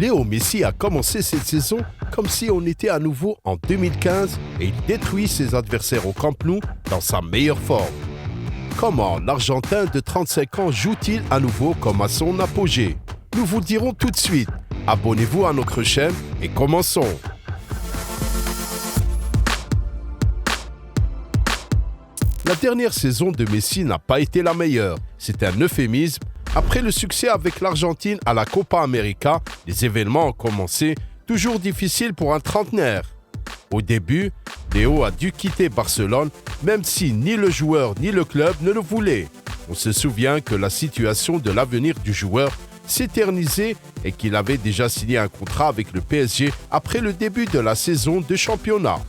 Léo Messi a commencé cette saison comme si on était à nouveau en 2015 et il détruit ses adversaires au Camp Nou dans sa meilleure forme. Comment l'Argentin de 35 ans joue-t-il à nouveau comme à son apogée? Nous vous le dirons tout de suite. Abonnez-vous à notre chaîne et commençons. La dernière saison de Messi n'a pas été la meilleure. C'est un euphémisme. Après le succès avec l'Argentine à la Copa América, les événements ont commencé toujours difficiles pour un trentenaire. Au début, Léo a dû quitter Barcelone, même si ni le joueur ni le club ne le voulaient. On se souvient que la situation de l'avenir du joueur s'éternisait et qu'il avait déjà signé un contrat avec le PSG après le début de la saison de championnat.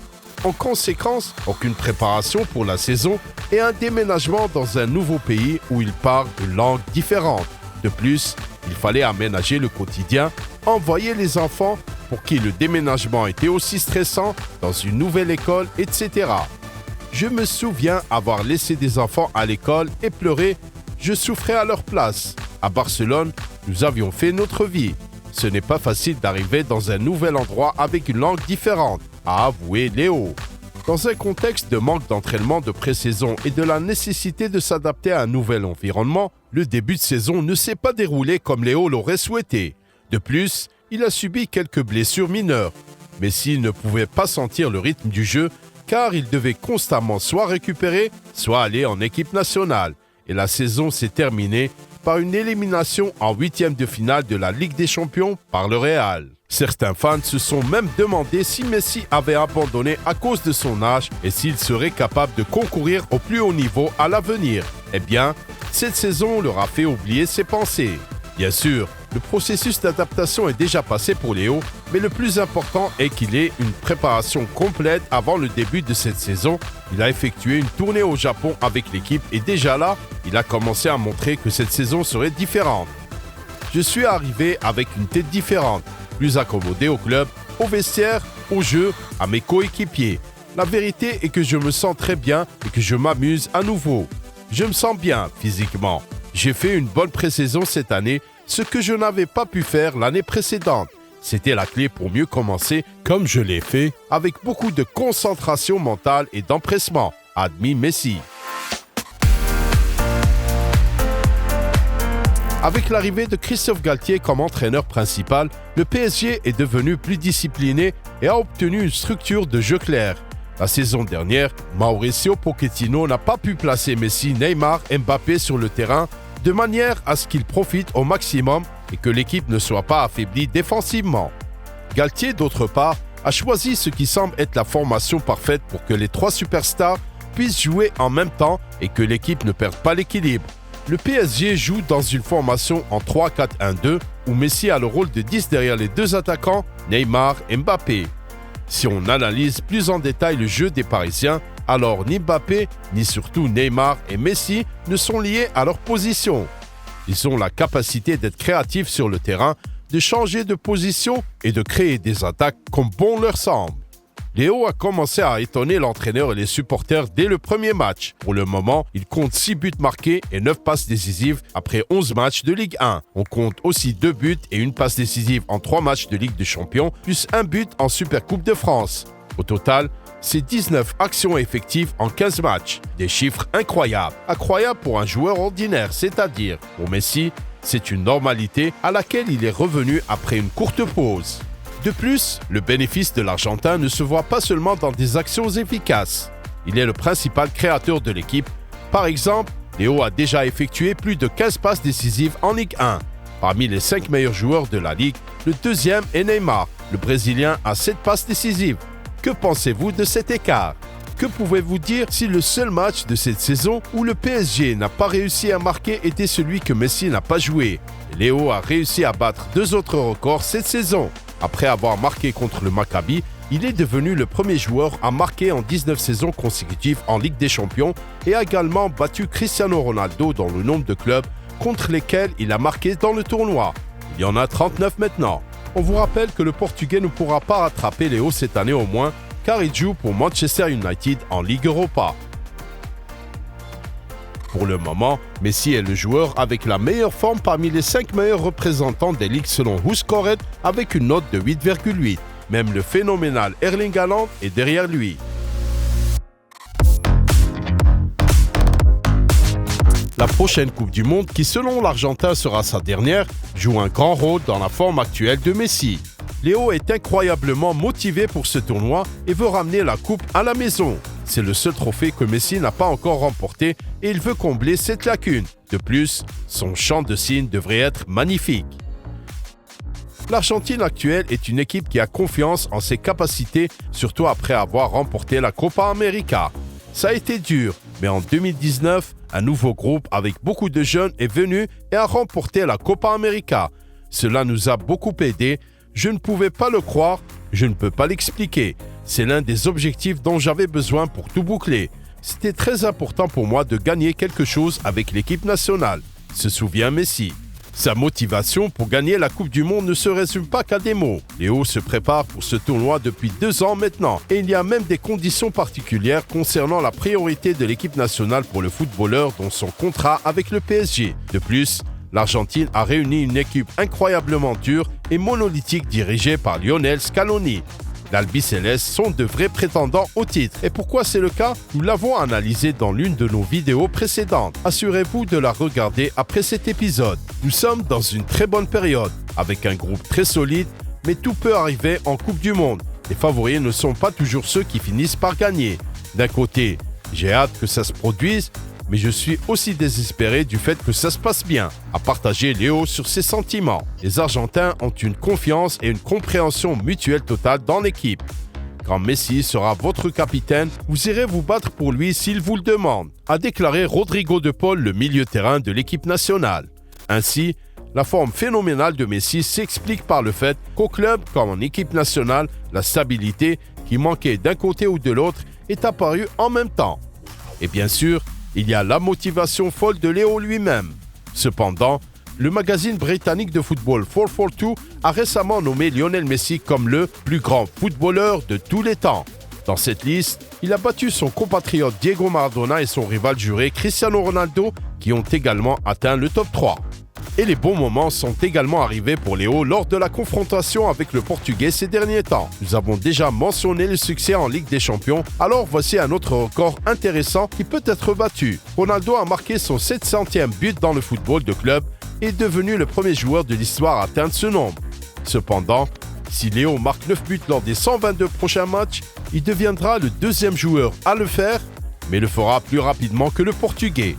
En conséquence, aucune préparation pour la saison et un déménagement dans un nouveau pays où il parle une langue différente. De plus, il fallait aménager le quotidien, envoyer les enfants pour qui le déménagement était aussi stressant dans une nouvelle école, etc. Je me souviens avoir laissé des enfants à l'école et pleurer. Je souffrais à leur place. À Barcelone, nous avions fait notre vie. Ce n'est pas facile d'arriver dans un nouvel endroit avec une langue différente, a avoué Léo. Dans un contexte de manque d'entraînement de pré-saison et de la nécessité de s'adapter à un nouvel environnement, le début de saison ne s'est pas déroulé comme Léo l'aurait souhaité. De plus, il a subi quelques blessures mineures. Messi ne pouvait pas sentir le rythme du jeu car il devait constamment soit récupérer, soit aller en équipe nationale. Et la saison s'est terminée par une élimination en huitième de finale de la Ligue des Champions par le Real. Certains fans se sont même demandé si Messi avait abandonné à cause de son âge et s'il serait capable de concourir au plus haut niveau à l'avenir. Eh bien, cette saison leur a fait oublier ses pensées. Bien sûr, le processus d'adaptation est déjà passé pour Léo, mais le plus important est qu'il ait une préparation complète avant le début de cette saison. Il a effectué une tournée au Japon avec l'équipe et déjà là, il a commencé à montrer que cette saison serait différente. Je suis arrivé avec une tête différente, plus accommodé au club, au vestiaire, au jeu, à mes coéquipiers. La vérité est que je me sens très bien et que je m'amuse à nouveau. Je me sens bien physiquement. J'ai fait une bonne pré-saison cette année, ce que je n'avais pas pu faire l'année précédente. C'était la clé pour mieux commencer, comme je l'ai fait, avec beaucoup de concentration mentale et d'empressement, a admis Messi. Avec l'arrivée de Christophe Galtier comme entraîneur principal, le PSG est devenu plus discipliné et a obtenu une structure de jeu claire. La saison dernière, Mauricio Pochettino n'a pas pu placer Messi, Neymar, Mbappé sur le terrain de manière à ce qu'ils profitent au maximum et que l'équipe ne soit pas affaiblie défensivement. Galtier, d'autre part, a choisi ce qui semble être la formation parfaite pour que les trois superstars puissent jouer en même temps et que l'équipe ne perde pas l'équilibre. Le PSG joue dans une formation en 3-4-1-2 où Messi a le rôle de 10 derrière les deux attaquants, Neymar et Mbappé. Si on analyse plus en détail le jeu des Parisiens, alors ni Mbappé, ni surtout Neymar et Messi ne sont liés à leur position. Ils ont la capacité d'être créatifs sur le terrain, de changer de position et de créer des attaques comme bon leur semble. Léo a commencé à étonner l'entraîneur et les supporters dès le premier match. Pour le moment, il compte 6 buts marqués et 9 passes décisives après 11 matchs de Ligue 1. On compte aussi 2 buts et une passe décisive en 3 matchs de Ligue des Champions, plus un but en Supercoupe de France. Au total, c'est 19 actions effectives en 15 matchs. Des chiffres incroyables. Incroyables pour un joueur ordinaire, c'est-à-dire pour Messi, c'est une normalité à laquelle il est revenu après une courte pause. De plus, le bénéfice de l'Argentin ne se voit pas seulement dans des actions efficaces. Il est le principal créateur de l'équipe. Par exemple, Léo a déjà effectué plus de 15 passes décisives en Ligue 1. Parmi les 5 meilleurs joueurs de la Ligue, le deuxième est Neymar. Le Brésilien a 7 passes décisives. Que pensez-vous de cet écart? Que pouvez-vous dire si le seul match de cette saison où le PSG n'a pas réussi à marquer était celui que Messi n'a pas joué? Léo a réussi à battre 2 autres records cette saison. Après avoir marqué contre le Maccabi, il est devenu le premier joueur à marquer en 19 saisons consécutives en Ligue des Champions et a également battu Cristiano Ronaldo dans le nombre de clubs contre lesquels il a marqué dans le tournoi. Il y en a 39 maintenant. On vous rappelle que le Portugais ne pourra pas rattraper Léo cette année au moins, car il joue pour Manchester United en Ligue Europa. Pour le moment, Messi est le joueur avec la meilleure forme parmi les 5 meilleurs représentants des ligues selon WhoScored avec une note de 8,8. Même le phénoménal Erling Haaland est derrière lui. La prochaine Coupe du Monde, qui selon l'Argentin sera sa dernière, joue un grand rôle dans la forme actuelle de Messi. Léo est incroyablement motivé pour ce tournoi et veut ramener la coupe à la maison. C'est le seul trophée que Messi n'a pas encore remporté et il veut combler cette lacune. De plus, son chant de signes devrait être magnifique. L'Argentine actuelle est une équipe qui a confiance en ses capacités, surtout après avoir remporté la Copa América. Ça a été dur, mais en 2019, un nouveau groupe avec beaucoup de jeunes est venu et a remporté la Copa América. Cela nous a beaucoup aidés. Je ne pouvais pas le croire, je ne peux pas l'expliquer. C'est l'un des objectifs dont j'avais besoin pour tout boucler. C'était très important pour moi de gagner quelque chose avec l'équipe nationale, se souvient Messi. Sa motivation pour gagner la Coupe du Monde ne se résume pas qu'à des mots. Léo se prépare pour ce tournoi depuis 2 ans maintenant et il y a même des conditions particulières concernant la priorité de l'équipe nationale pour le footballeur dans son contrat avec le PSG. De plus, l'Argentine a réuni une équipe incroyablement dure et monolithique dirigée par Lionel Scaloni. L'Albiceleste sont de vrais prétendants au titre. Et pourquoi c'est le cas? Nous l'avons analysé dans l'une de nos vidéos précédentes. Assurez-vous de la regarder après cet épisode. Nous sommes dans une très bonne période, avec un groupe très solide, mais tout peut arriver en Coupe du Monde. Les favoris ne sont pas toujours ceux qui finissent par gagner. D'un côté, j'ai hâte que ça se produise, mais je suis aussi désespéré du fait que ça se passe bien. À partager Léo sur ses sentiments. Les Argentins ont une confiance et une compréhension mutuelle totale dans l'équipe. Quand Messi sera votre capitaine, vous irez vous battre pour lui s'il vous le demande, a déclaré Rodrigo de Paul, le milieu-terrain de l'équipe nationale. Ainsi, la forme phénoménale de Messi s'explique par le fait qu'au club comme en équipe nationale, la stabilité qui manquait d'un côté ou de l'autre est apparue en même temps. Et bien sûr, il y a la motivation folle de Léo lui-même. Cependant, le magazine britannique de football 442 a récemment nommé Lionel Messi comme le plus grand footballeur de tous les temps. Dans cette liste, il a battu son compatriote Diego Maradona et son rival juré Cristiano Ronaldo qui ont également atteint le top 3. Et les bons moments sont également arrivés pour Léo lors de la confrontation avec le Portugais ces derniers temps. Nous avons déjà mentionné le succès en Ligue des Champions, alors voici un autre record intéressant qui peut être battu. Ronaldo a marqué son 700e but dans le football de club et est devenu le premier joueur de l'histoire à atteindre ce nombre. Cependant, si Léo marque 9 buts lors des 122 prochains matchs, il deviendra le 2e joueur à le faire, mais le fera plus rapidement que le Portugais.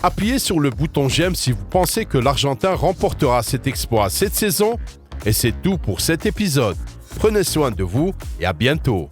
Appuyez sur le bouton j'aime si vous pensez que l'Argentin remportera cet exploit cette saison. Et c'est tout pour cet épisode. Prenez soin de vous et à bientôt.